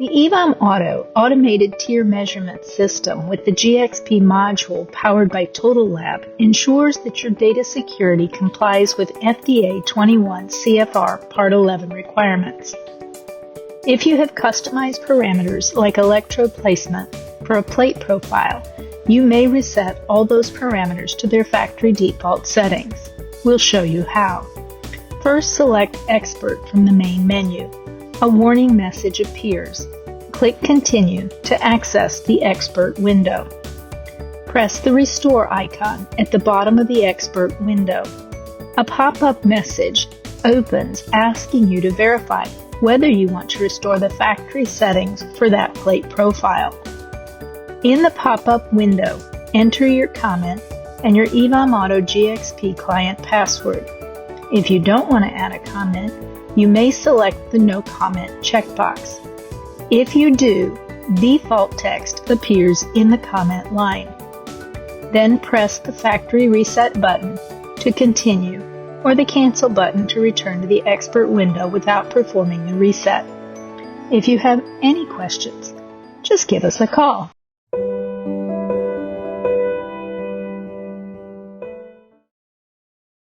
The EVOM Auto automated TEER measurement system with the GxP module powered by TotalLab ensures that your data security complies with FDA 21 CFR Part 11 requirements. If you have customized parameters like electrode placement for a plate profile, you may reset all those parameters to their factory default settings. We'll show you how. First, select Expert from the main menu. A warning message appears. Click Continue to access the Expert window. Press the Restore icon at the bottom of the Expert window. A pop-up message opens asking you to verify whether you want to restore the factory settings for that plate profile. In the pop-up window, enter your comment and your EVOM Auto GxP client password. If you don't want to add a comment, you may select the No Comment checkbox. If you do, default text appears in the comment line. Then press the Factory Reset button to continue, or the Cancel button to return to the Expert window without performing the reset. If you have any questions, just give us a call.